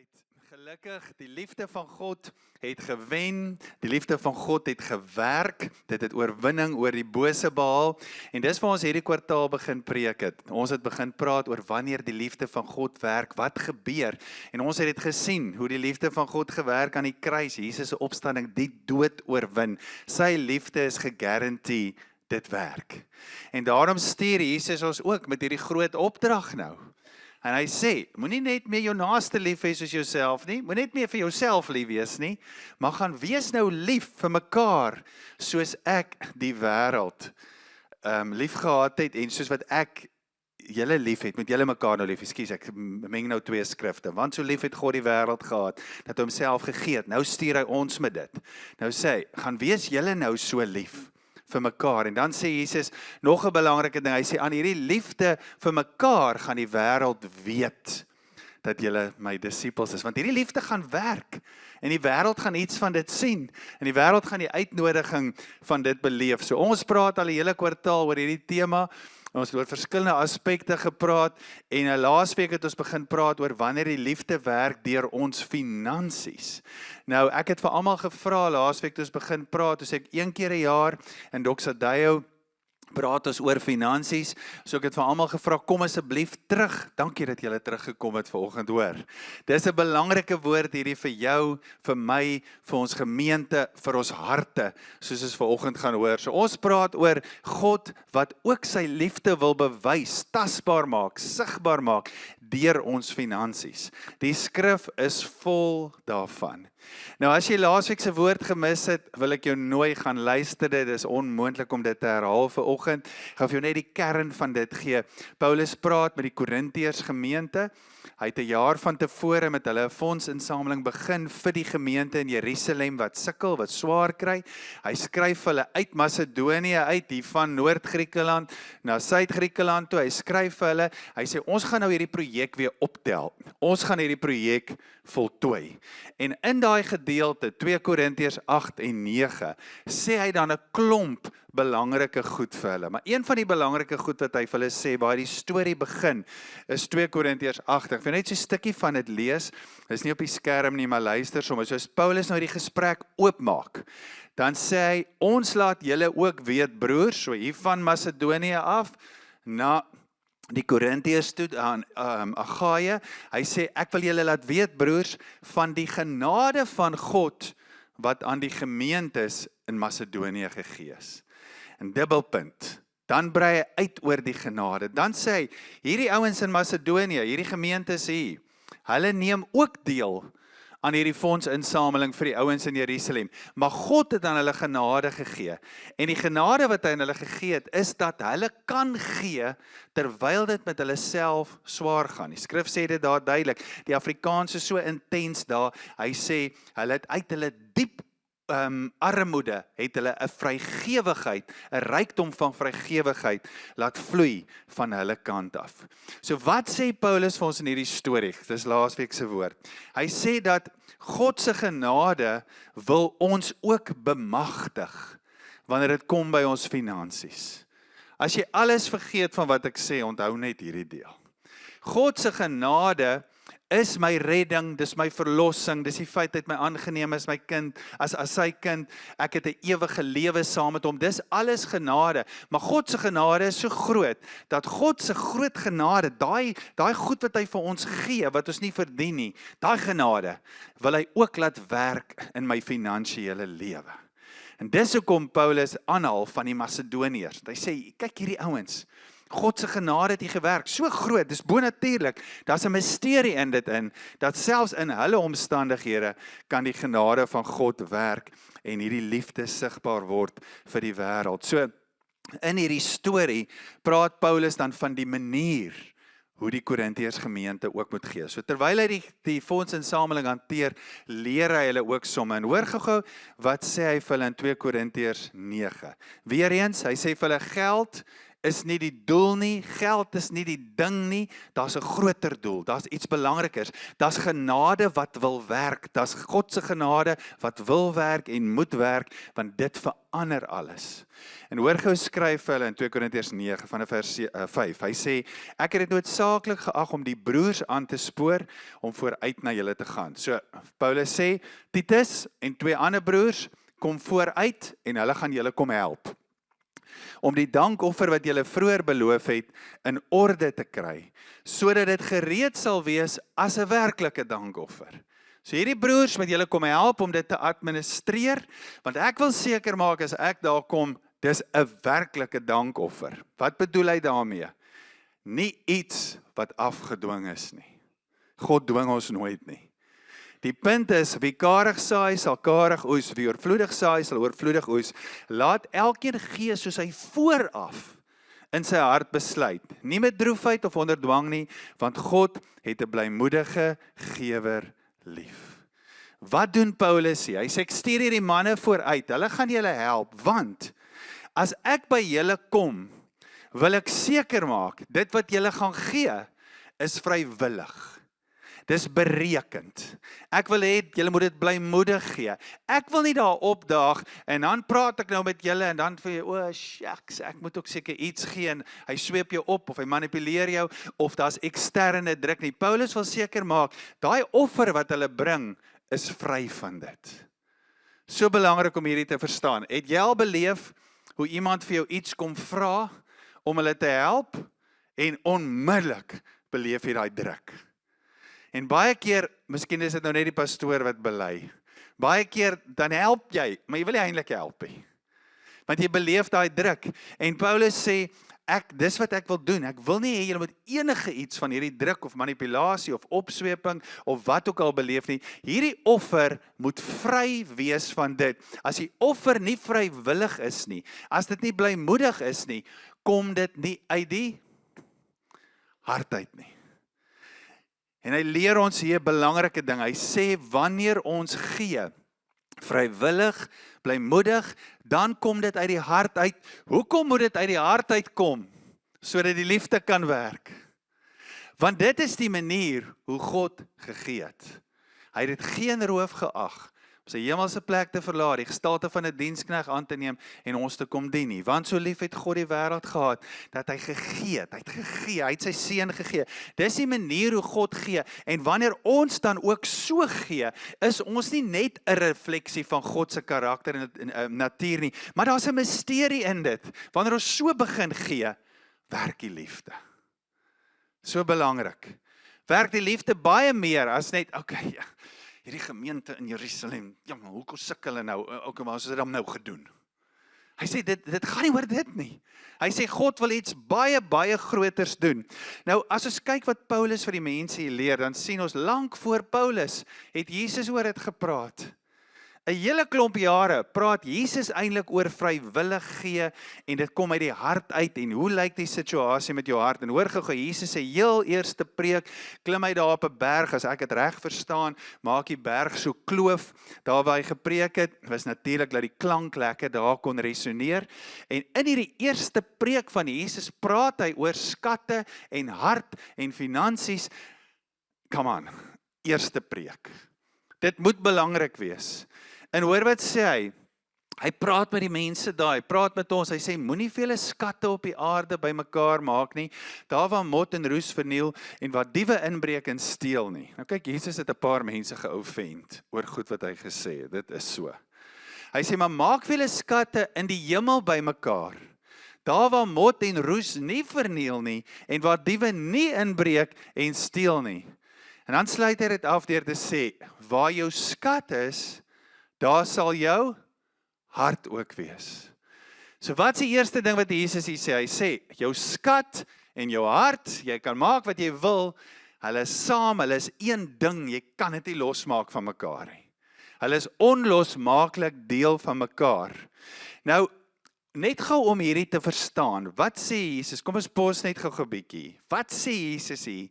Right. Gelukkig, die liefde van God het gewen, die liefde van God het gewerk, dit het oorwinning oor die bose behaal, en dis waar ons hierdie kwartaal begin preek het. Ons het begin praat oor wanneer die liefde van God werk, wat gebeur, en ons het dit gesien, hoe die liefde van God gewerk aan die kruis, Jesus se opstanding, die dood oorwin, sy liefde is gegarandeer, dit werk. En daarom stuur Jesus ons ook met hierdie groot opdrag nou. En hy sê, moenie net meer jou naaste lief hê soos jouself nie, moenie net meer vir jouself lief wees nie, maar gaan wees nou lief vir mekaar, soos ek die wêreld lief gehad het, en soos wat ek julle lief het, moet julle mekaar nou lief, ekskuus, ek meng nou twee skrifte, want so lief het God die wêreld gehad, dat hy homself gegee het, nou stuur hy ons met dit, nou sê hy, gaan wees julle nou so lief, vir mekaar, en dan sê Jesus nog 'n belangrike ding, hy sê aan hierdie liefde vir mekaar gaan die wêreld weet dat julle my disippels is, want hierdie liefde gaan werk, en die wêreld gaan iets van dit sien, en die wêreld gaan die uitnodiging van dit beleef. So ons praat al die hele kwartaal oor hierdie tema, ons het oor verskillende aspekte gepraat, en laasweek het ons begin praat oor wanneer die liefde werk deur ons finansies. Nou, ek het vir almal gevra, laasweek toe ons begin praat, toe sê ek 1 keer 'n jaar, in Doxadeo, praat ons oor finansies, so ek het vir almal gevra, kom asseblief terug, dankie dat julle teruggekom het vanoggend hoor. Dis 'n belangrike woord hierdie vir jou, vir my, vir ons gemeente, vir ons harte, soos ons vanoggend gaan hoor. So ons praat oor God, wat ook sy liefde wil bewys, tasbaar maak, sigbaar maak, deur ons finansies. Die skrif is vol daarvan. Nou as jy laasweek se woord gemis het, wil ek jou nooi gaan luister, dit is onmoontlik om dit te herhaal vanoggend. Ek gaan vir jou net die kern van dit gee. Paulus praat met die Korintiërs gemeente, hy het 'n jaar van tevore met hulle 'n fondsinsameling begin vir die gemeente in Jerusalem wat sukkel, wat swaar kry. Hy skryf hulle uit Macedonië uit, hier van Noord-Griekeland na Suid-Griekeland toe. Hy skryf vir hulle, hy sê ons gaan nou hierdie projek weer optel. Ons gaan hierdie projek voltooi. En in daai gedeelte 2 Korintiërs 8 en 9 sê hy dan 'n klomp belangrike goed vir hulle. Maar een van die belangrike goed wat hy vir hulle sê, waar die storie begin, is 2 Korintiërs 8. Ek wil net so 'n stukkie van dit lees. Dit is nie op die skerm nie, maar luister sommer. So as Paulus nou die gesprek oopmaak, dan sê hy, ons laat julle ook weet, broers, so hier van Macedonië af, na die Korintiërs toe, aan Agaia, hy sê, ek wil julle laat weet, broers, van die genade van God, wat aan die gemeentes in Macedonië gegee is. En dubbelpunt, dan brei hy uit oor die genade, dan sê hy, hierdie ouens in Macedonië, hierdie gemeentes hier, hulle neem ook deel aan hierdie fondsinsameling vir die ouens in Jerusalem, maar God het aan hulle genade gegee, en die genade wat hy aan hulle gegee het, is dat hulle kan gee, terwyl dit met hulle self swaar gaan. Die skrif sê dit daar duidelik, die Afrikaans is so intens daar, hy sê, hulle het uit hulle diep armoede, het hulle 'n vrygewigheid, 'n rykdom van vrygewigheid, laat vloei van hulle kant af. So wat sê Paulus vir ons in hierdie storie? Dis laasweek se woord. Hy sê dat God se genade wil ons ook bemagtig, wanneer dit kom by ons finansies. As jy alles vergeet van wat ek sê, onthou net hierdie deel. God se genade is my redding, dis my verlossing, dis die feit dat my aangeneem is my kind, as sy kind, ek het 'n ewige lewe saam met hom, dis alles genade, maar God se genade is so groot, dat God se groot genade, daai goed wat hy vir ons gee, wat ons nie verdien nie, daai genade, wil hy ook laat werk in my finansiële lewe. En dis hoekom Paulus aanhaal van die Macedoniërs, hy sê, kyk hierdie ouens, God se genade het hier gewerk, so groot, dis bonatuurlik, daar's 'n misterie in dit in, dat selfs in hulle omstandighede kan die genade van God werk en hierdie liefde sigbaar word vir die wêreld. So, in hierdie storie praat Paulus dan van die manier hoe die Korintiërs gemeente ook moet gee. So terwyl hy die fondsinsameling hanteer, leer hy hulle ook somme. En hoor gou-gou, wat sê hy vir hulle in 2 Korintiërs 9? Weereens, hy sê vir hulle geld is nie die doel nie, geld is nie die ding nie, daar's 'n groter doel, daar's iets belangrikers, daar's genade wat wil werk, daar's God se genade wat wil werk en moet werk, want dit verander alles. En hoor gou skryf hulle in 2 Korintiërs 9 vanaf vers 5, hy sê, ek het dit noodsaaklik geag om die broers aan te spoor, om vooruit na julle te gaan. So, Paulus sê, Titus en 2 ander broers, kom vooruit en hulle gaan julle kom help. Om die dankoffer wat julle vroeër beloof het, in orde te kry, sodat dit gereed sal wees as 'n werklike dankoffer. So hierdie broers met julle kom help om dit te administreer, want ek wil seker maak as ek daar kom, dis 'n werklike dankoffer. Wat bedoel hy daarmee? Nie iets wat afgedwing is nie. God dwing ons nooit nie. Die punt is, wie karig saai, sal karig oes, wie oorvloedig saai, sal oorvloedig oes. Laat elkeen gee soos hy vooraf in sy hart besluit, nie met droefheid of onder dwang nie, want God het 'n blymoedige gewer lief. Wat doen Paulus hier? Hy sê, ek stuur hierdie manne vooruit, hulle gaan julle help, want as ek by julle kom, wil ek seker maak, dit wat julle gaan gee, is vrywillig. Dis berekend. Ek wil hê, julle moet dit blymoedig gee. Ek wil nie daar opdaag, en dan praat ek nou met julle, en dan vir jou, o, shucks, ek moet ook seker iets gee, en hy sweep jou op, of hy manipuleer jou, of daar's eksterne druk nie. Paulus wil seker maak, daai offer wat hulle bring, is vry van dit. So belangrik om hierdie te verstaan. Het jy al beleef, hoe iemand vir jou iets kom vra, om hulle te help, en onmiddellik beleef jy daai druk. En baie keer, miskien is dit nou net die pastoor wat bely, baie keer dan help jy, maar jy wil nie eintlik help nie. Want jy beleef daai druk. En Paulus sê, dis wat ek wil doen, ek wil nie hê julle moet enige iets van hierdie druk of manipulasie of opsweping of wat ook al beleef nie. Hierdie offer moet vry wees van dit. As die offer nie vrywillig is nie, as dit nie blymoedig is nie, kom dit nie uit die hart uit nie. En hy leer ons hier 'n belangrike ding. Hy sê, wanneer ons gee, vrywillig, blymoedig, dan kom dit uit die hart uit. Hoekom moet dit uit die hart uitkom? Sodat die liefde kan werk. Want dit is die manier hoe God gegee het. Hy het dit geen roof geag om sy hemelse plek te verlaat, die gestalte van 'n diensknegt aan te neem en ons te kom dien nie. Want so lief het God die wêreld gehad, dat hy gegee het. Hy het sy seun gegee. Dis die manier hoe God gee. En wanneer ons dan ook so gee, is ons nie net 'n refleksie van God se karakter en natuur nie, maar daar's 'n misterie in dit. Wanneer ons so begin gee, werk die liefde. So belangrik. Werk die liefde baie meer as net, okay, ja, hierdie gemeente in Jerusalem, ja, maar hoekom sukkel hulle nou? Okay, maar ons het dit nou gedoen. Hy sê, dit gaan nie oor dit nie. Hy sê, God wil iets baie, baie groters doen. Nou, as ons kyk wat Paulus vir die mense hier leer, dan sien ons, lank voor Paulus, het Jesus oor dit gepraat. 'n hele klomp jare praat Jesus eintlik oor vrywillig gee en dit kom uit die hart uit en hoe lyk die situasie met jou hart? En hoor gou, Jesus se heel eerste preek, klim hy daar op 'n berg, as ek dit reg verstaan, maak die berg so kloof, daar waar hy gepreek het, was natuurlik dat die klank lekker daar kon resoneer. En in hierdie eerste preek van Jesus praat hy oor skatte en hart en finansies. Come on, eerste preek. Dit moet belangrik wees. En hoor wat sê hy? Hy praat met die mense daar, hy praat met ons, hy sê, moenie vele skatte op die aarde bymekaar maak nie, daar waar mot en roes verniel, en waar diewe inbreek en steel nie. Nou kyk, Jesus het 'n paar mense geoffend, oor goed wat hy gesê het, dit is so. Hy sê, maar maak vele skatte in die hemel bymekaar, daar waar mot en roes nie verniel nie, en waar diewe nie inbreek en steel nie. En dan sluit hy dit af deur te sê, waar jou skat is, daar sal jou hart ook wees. So wat is die eerste ding wat Jesus hier sê? Hy sê, jou skat en jou hart, jy kan maak wat jy wil, hulle is saam, hulle is een ding, jy kan dit nie losmaak van mekaar nie. Hulle is onlosmaaklik deel van mekaar. Nou, net gou om hierdie te verstaan, wat sê Jesus? Kom ons pos net gou 'n bietjie. Wat sê Jesus hier?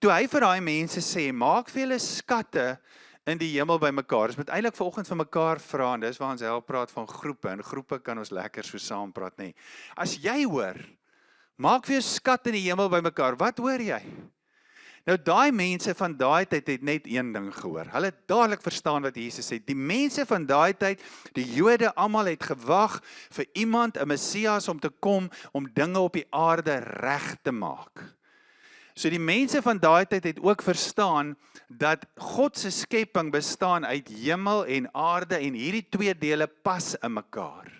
Toe hy vir daai mense sê, maak vir julle skatte in die hemel by mekaar. Ons moet eintlik vanoggend van mekaar vra, en dis waar ons help praat van groepe, en groepe kan ons lekker so saam praat, nee. As jy hoor, Maak vir jou skat in die hemel bymekaar. Wat hoor jy? Nou daai mense van daai tyd het net een ding gehoor. Hulle het dadelik verstaan wat Jesus sê. Die mense van daai tyd, die Jode almal het gewag vir iemand, 'n Messias om te kom om dinge op die aarde reg te maak. So die mense van daai tyd het ook verstaan dat God se skepping bestaan uit hemel en aarde en hierdie twee dele pas in mekaar.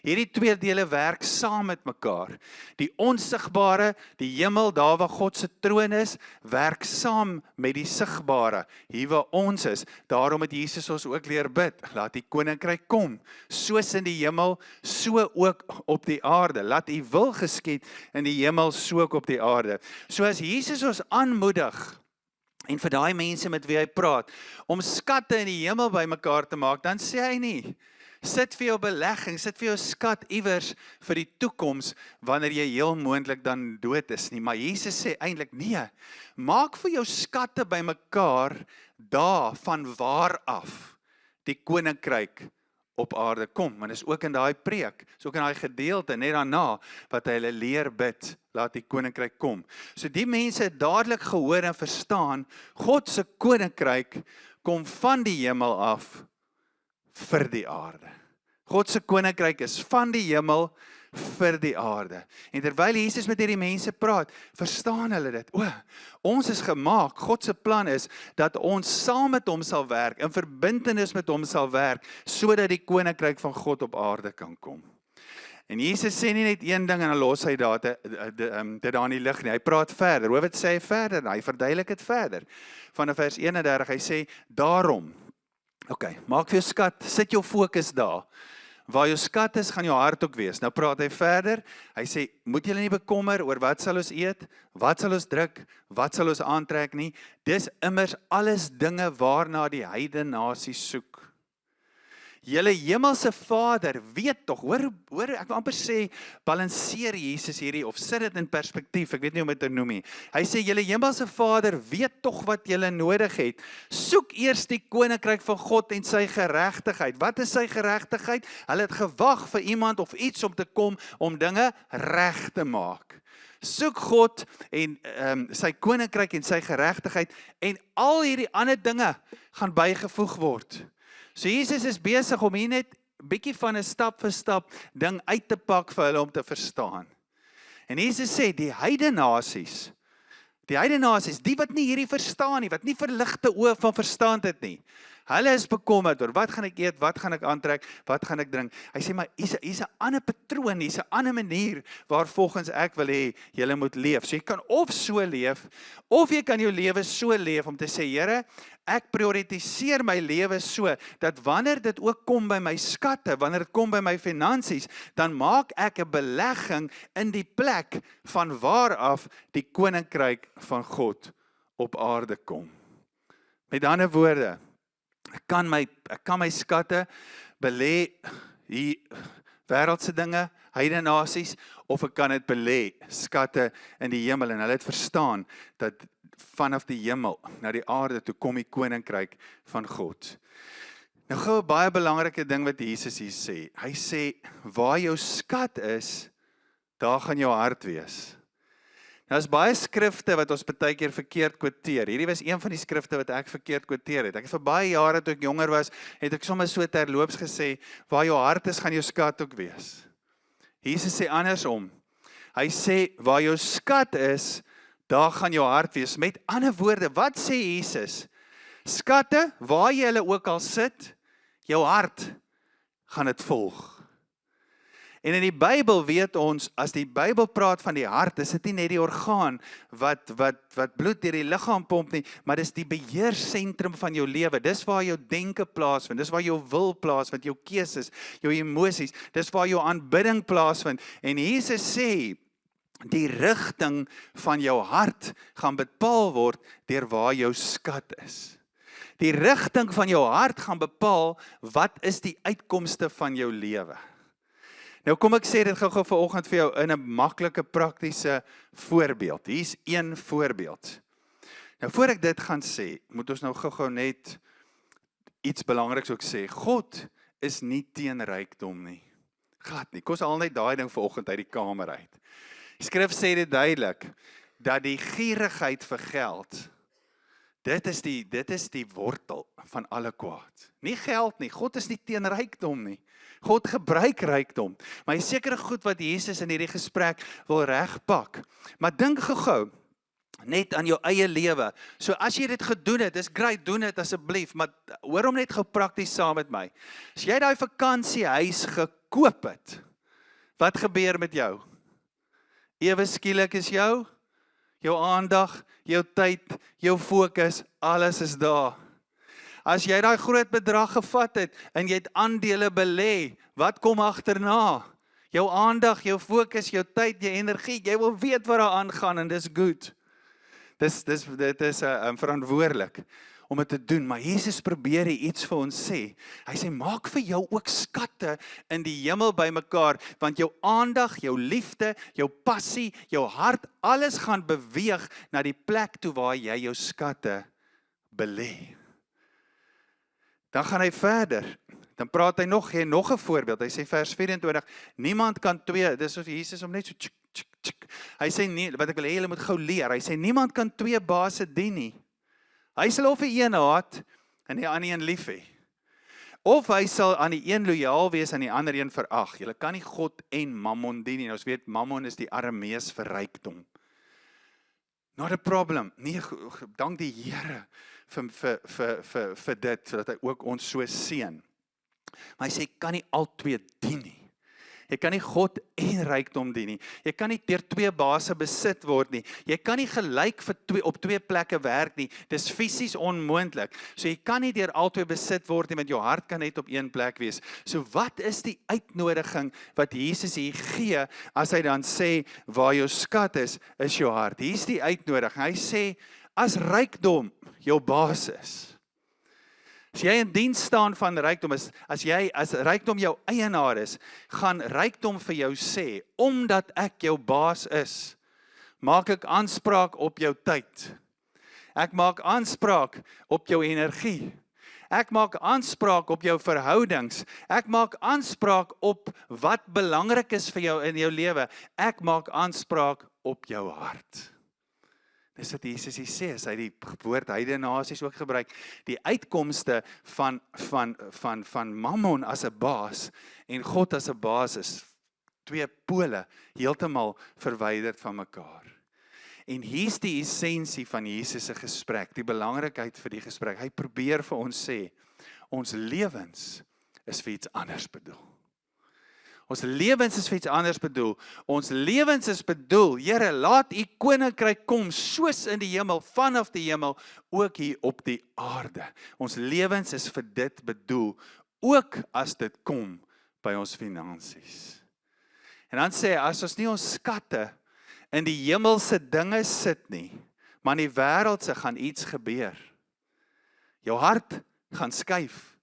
Hierdie twee dele werk saam met mekaar. Die onsigbare, die hemel, daar waar God se troon is, werk saam met die sigbare, hier waar ons is. Daarom het Jesus ons ook leer bid, laat die koninkryk kom, soos in die hemel, so ook op die aarde. Laat u wil geskied in die hemel, so ook op die aarde. So as Jesus ons aanmoedig, en vir daai mense met wie hy praat, om skatte in die hemel bymekaar te maak, dan sê hy nie, sit vir jou belegging, sit vir jou skat iewers vir die toekoms, wanneer jy heel moontlik dan dood is nie. Maar Jesus sê eintlik nee, maak vir jou skatte bymekaar daar van waar af die koninkryk op aarde kom. En dis ook in daai preek, is ook in daai gedeelte, net daarna, wat hy hulle leer bid, laat die koninkryk kom. So die mense het dadelik gehoor en verstaan, God se koninkryk kom van die hemel af, vir die aarde. God se koninkryk is van die hemel vir die aarde. En terwyl Jesus met hierdie mense praat, verstaan hulle dit. Ons is gemaak, God se plan is, dat ons saam met hom sal werk, in verbintenis met hom sal werk, sodat die koninkryk van God op aarde kan kom. En Jesus sê nie net een ding en dan los hy dit daar in die lig nie. Hy praat verder. Hoor wat sê hy verder? Hy verduidelik dit verder. Vanaf vers 31, hy sê, daarom, maak vir jou skat, sit jou fokus daar. Waar jou skat is, gaan jou hart ook wees. Nou praat hy verder, hy sê, moet julle nie bekommer oor wat sal ons eet, wat sal ons drink, wat sal ons aantrek nie. Dis immers alles dinge waarna die heidene nasies soek. Julle hemelse Vader weet tog, hoor, ek wil amper sê, balanseer Jesus hierdie, of sit dit in perspektief, ek weet nie hoe om dit te noem nie. Hy sê, julle hemelse Vader weet tog wat julle nodig het. Soek eers die koninkryk van God en sy geregtigheid. Wat is sy geregtigheid? Hulle het gewag vir iemand of iets om te kom, om dinge reg te maak. Soek God en sy koninkryk en sy geregtigheid, en al hierdie ander dinge gaan bygevoeg word. So Jesus is besig om hier net bietjie van 'n stap vir stap ding uit te pak vir hulle om te verstaan. En Jesus sê, die heidene nasies, die wat nie hierdie verstaan nie, wat nie verligte oë van verstand het nie, hulle is bekommerd oor, wat gaan ek eet, wat gaan ek aantrek, wat gaan ek drink. Hy sê, maar hier's 'n ander patroon, hier's 'n ander manier, waar volgens ek wil hê, julle moet leef. So jy kan of so leef, of jy kan jou lewe so leef, om te sê, Here, ek prioritiseer my lewe so, dat wanneer dit ook kom by my skatte, wanneer dit kom by my finansies, dan maak ek 'n belegging in die plek van waar af die koninkryk van God op aarde kom. Met ander woorde, ek kan my skatte belê hier wêreldse dinge, heidene nasies, of ek kan dit belê, skatte in die hemel, en hulle het verstaan dat vanaf die hemel na die aarde toe kom die koninkryk van God. Nou gou 'n baie belangrike ding wat Jesus hier sê. Hy sê, waar jou skat is, daar gaan jou hart wees. Nou is baie skrifte wat ons baie keer verkeerd quoteer. Hierdie was een van die skrifte wat ek verkeerd quoteer het. Ek het vir baie jare toe ek jonger was, het ek sommer so terloops gesê, waar jou hart is, gaan jou skat ook wees. Jesus sê andersom. Hy sê, waar jou skat is, daar gaan jou hart wees. Met ander woorde, wat sê Jesus? Skatte, waar jy hulle ook al sit, jou hart gaan dit volg. En in die Bybel weet ons, as die Bybel praat van die hart, is dit nie net die orgaan wat bloed deur die liggaam pomp nie, maar dis die beheersentrum van jou lewe. Dis waar jou denke plaasvind, dis waar jou wil plaasvind, jou keuses, jou emosies, dis waar jou aanbidding plaasvind. En Jesus sê, die rigting van jou hart gaan bepaal word deur waar jou skat is. Die rigting van jou hart gaan bepaal wat is die uitkomste van jou lewe. Nou kom ek sê dit gou-gou vanoggend vir jou in 'n maklike praktiese voorbeeld. Hier's een voorbeeld. Nou voor ek dit gaan sê, moet ons nou gou-gou net iets belangriks ook sê. God is nie teen rykdom nie. Glad nie. Kom ons haal net daai ding vanoggend uit die kamer uit. Die skrif sê dit duidelik, dat die gierigheid vir geld, dit is die wortel van alle kwaad. Nie geld nie, God is nie teen rykdom nie. God gebruik rykdom, maar hy sekere goed wat Jesus in hierdie gesprek wil regpak. Maar dink gou-gou, net aan jou eie lewe. So as jy dit gedoen het, is great, doen dit asseblief, maar hoor hom net gou prakties saam met my. As jy daai vakansiehuis gekoop het, wat gebeur met jou? Ewe skielik is jou aandag, jou tyd, jou fokus, alles is daar. As jy daai groot bedrag gevat het, en jy het aandele belê, wat kom agterna? Jou aandag, jou fokus, jou tyd, jou energie, jy wil weet wat daar aangaan, en dis goed. Dit is verantwoordelik om dit te doen, maar Jesus probeer iets vir ons sê. Hy sê, maak vir jou ook skatte in die hemel bymekaar, want jou aandag, jou liefde, jou passie, jou hart, alles gaan beweeg na die plek toe waar jy jou skatte belê. Dan gaan hy verder. Dan praat hy nog 'n voorbeeld. Hy sê vers 24, niemand kan twee, dis of Jesus om net so tsk, tsk, tsk. Hy sê nie, wat ek wil hê julle moet gou leer. Hy sê niemand kan twee baase dien nie. Hy sal of die een haat en die ander een lief hê. Of hy sal aan die een lojaal wees en die ander een verag. Julle kan nie God en Mammon dien nie. Ons weet Mammon is die Aramees vir rykdom. Not a problem. Nee, dank die Here vir dit, sodat hy ook ons so seën. Maar hy sê, jy kan nie al twee dien nie. Jy kan nie God en rykdom dien nie. Jy kan nie deur twee base besit word nie. Jy kan nie gelyk op twee plekke werk nie. Dis fisies onmoontlik. So jy kan nie deur albei besit word nie, want jou hart kan net op een plek wees. So wat is die uitnodiging wat Jesus hier gee, as hy dan sê, waar jou skat is jou hart. Hier is die uitnodiging. Hy sê, as rykdom jou basis, as jy in diens staan van rykdom, as rykdom jou eienaar is, gaan rykdom vir jou sê, omdat ek jou baas is, maak ek aanspraak op jou tyd. Ek maak aanspraak op jou energie. Ek maak aanspraak op jou verhoudings. Ek maak aanspraak op wat belangrik is vir jou in jou lewe. Ek maak aanspraak op jou hart. Dis wat Jesus hier sê, as hy die woord heidene nasies ook gebruik, die uitkomste van Mammon as 'n baas en God as 'n baas is twee pole heeltemal verwyderd van mekaar. En hier's die essensie van Jesus se gesprek, die belangrikheid vir die gesprek. Hy probeer vir ons sê, ons lewens is vir iets anders bedoel. Ons lewens is vir iets anders bedoel. Ons lewens is bedoel, Here, laat u koninkryk kom, soos in die hemel, vanaf die hemel, ook hier op die aarde. Ons lewens is vir dit bedoel, ook as dit kom by ons finansies. En dan sê hy, as ons nie ons skatte in die hemelse dinge sit nie, maar in die wêreldse gaan iets gebeur. Jou hart gaan skuif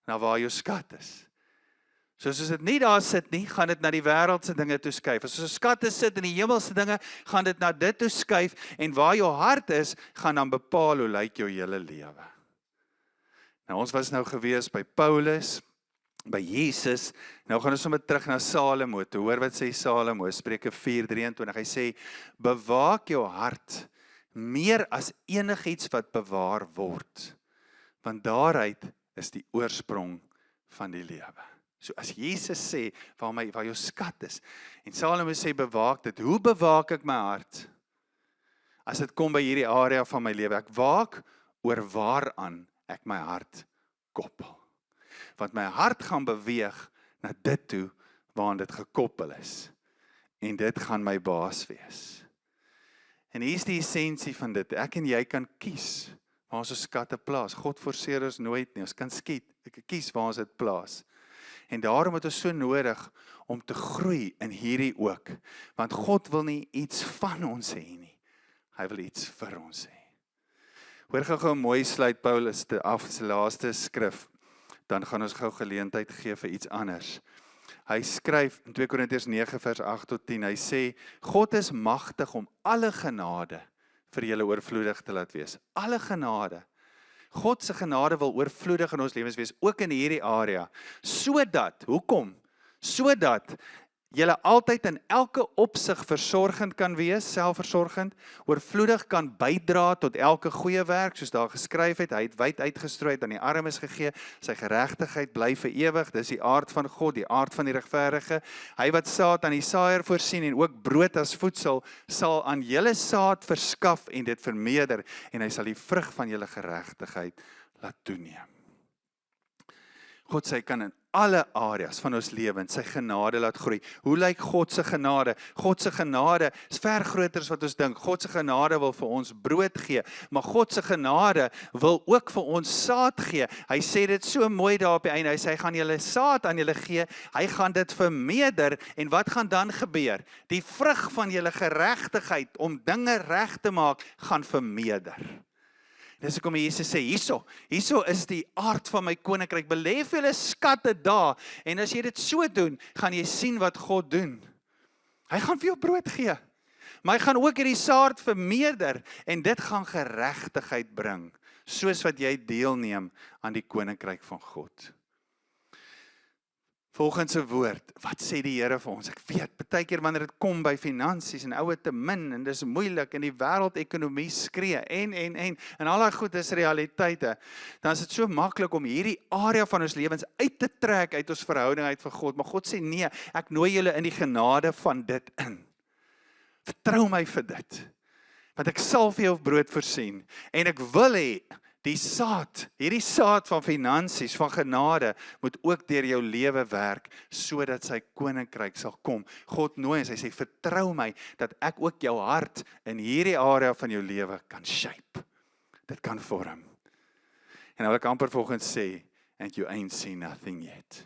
na waar jou skat is. So as dit nie daar sit nie, gaan dit na die wêreldse dinge toe skuif. As ons skatte sit in die hemelse dinge, gaan dit na dit toe skuif, en waar jou hart is, gaan dan bepaal hoe lyk jou hele lewe. Nou ons was nou gewees by Paulus, by Jesus, nou gaan ons sommer terug na Salomo, te hoor wat sê Salomo, Spreuke 4:23, hy sê, bewaak jou hart, meer as enigiets wat bewaar word, want daaruit is die oorsprong van die lewe. So as Jesus sê, waar jou skat is, en Salomo sê, bewaak dit, hoe bewaak ek my hart? As dit kom by hierdie area van my lewe, ek waak oor waaraan ek my hart koppel. Want my hart gaan beweeg na dit toe, waaraan dit gekoppel is. En dit gaan my baas wees. En hier is die essensie van dit, ek en jy kan kies, waar ons skatte plaas. God forceer ons nooit nie, ons kan kies waar ons dit plaas. En daarom het ons so nodig om te groei in hierdie ook. Want God wil nie iets van ons hê nie. Hy wil iets vir ons hê. Hoor gou mooi sluit Paulus af sy laaste skrif. Dan gaan ons gou geleentheid gee vir iets anders. Hy skryf in 2 Korintiërs 9 vers 8 tot 10. Hy sê, God is magtig om alle genade vir julle oorvloedig te laat wees. Alle genade. God se genade wil oorvloedig in ons lewens wees, ook in hierdie area, sodat, hoekom? Sodat julle altyd in elke opsig versorgend kan wees, selfversorgend, oorvloedig kan bydra tot elke goeie werk, soos daar geskryf het, hy het wyd uitgestrooi, aan die armes gegee, sy geregtigheid bly vir ewig, dis die aard van God, die aard van die regverdige, hy wat saad aan die saaier voorsien en ook brood as voedsel, sal aan julle saad verskaf en dit vermeerder, en hy sal die vrug van julle geregtigheid laat toeneem. God sê, hy kan in alle areas van ons lewens sy genade laat groei. Hoe lyk God se genade? God se genade is ver groter as wat ons dink. God se genade wil vir ons brood gee, maar God se genade wil ook vir ons saad gee. Hy sê dit so mooi daar op die einde. Hy sê, hy gaan julle saad aan julle gee, hy gaan dit vermeerder, en wat gaan dan gebeur? Die vrug van julle geregtigheid om dinge reg te maak, gaan vermeerder. Dis hoekom Jesus sê, hierso is die aard van my koninkryk, belê vir julle skatte daar, en as jy dit so doen, gaan jy sien wat God doen. Hy gaan vir jou brood gee, maar hy gaan ook hierdie saad vermeerder, en dit gaan geregtigheid bring, soos wat jy deelneem aan die koninkryk van God. Volgens sy woord, wat sê die Here vir ons? Ek weet, baie keer wanneer dit kom by finansies en ouwe te min, en dis moeilik, en die wêreldekonomie skree, en al daai goed is realiteite, dan is dit so maklik om hierdie area van ons lewens uit te trek uit ons verhouding uit vir God, maar God sê nee, ek nooi julle in die genade van dit in. Vertrou my vir dit, want ek sal vir jou brood voorsien, en ek wil hê, die saad, hierdie saad van finansies, van genade, moet ook deur jou lewe werk, sodat sy koninkryk sal kom. God nooi ons, hy sê, vertrou my, dat ek ook jou hart in hierdie area van jou lewe kan shape. Dit kan vorm. En nou wil ek amper volgens sê, and you ain't seen nothing yet.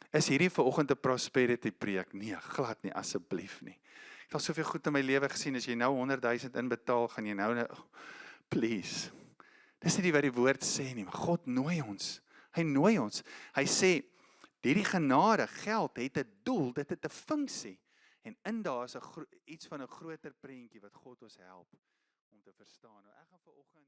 Is hierdie vanoggend 'n prosperity preek? Nee, glad nie, asseblief nie. Ek het al soveel goed in my lewe gesien, as jy nou 100,000 inbetaal, gaan jy nou, please. Dis nie wat die woord sê nie, maar God nooi ons. Hy nooi ons. Hy sê, hierdie genade, geld, het 'n doel, dit het 'n funksie. En in daar is iets van 'n groter prentjie wat God ons help om te verstaan. Nou, ek gaan vanoggend